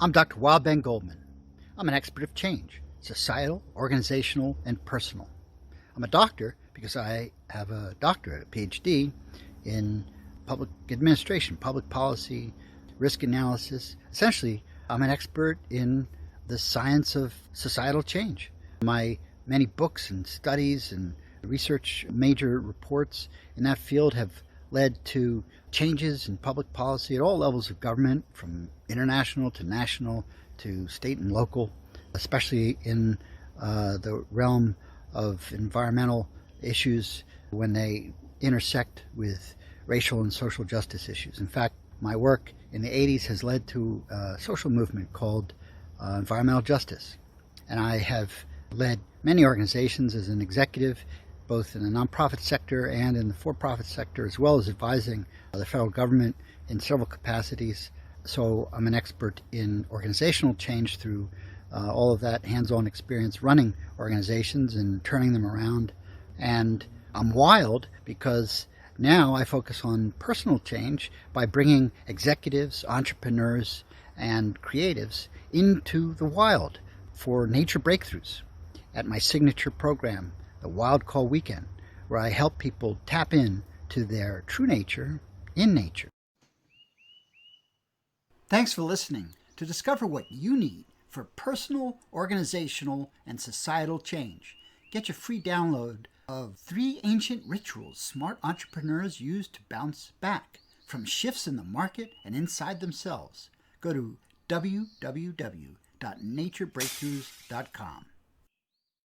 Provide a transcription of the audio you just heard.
I'm Dr. Wild Ben Goldman. I'm an expert of change, societal, organizational, and personal. I'm a doctor because I have a doctorate, a PhD, in public administration, public policy, risk analysis. Essentially, I'm an expert in the science of societal change. My many books and studies and research major reports in that field have led to changes in public policy at all levels of government, from international to national to state and local, especially in the realm of environmental issues when they intersect with racial and social justice issues. In fact, my work in the 80s has led to a social movement called environmental justice. And I have led many organizations as an executive, both in the nonprofit sector and in the for-profit sector, as well as advising the federal government in several capacities. So I'm an expert in organizational change through all of that hands-on experience running organizations and turning them around. And I'm wild because now I focus on personal change by bringing executives, entrepreneurs, and creatives into the wild for nature breakthroughs at my signature program, the Wild Call Weekend, where I help people tap in to their true nature in nature. Thanks for listening. To discover what you need for personal, organizational, and societal change, get your free download of 3 ancient rituals smart entrepreneurs use to bounce back from shifts in the market and inside themselves. Go to www.naturebreakthroughs.com.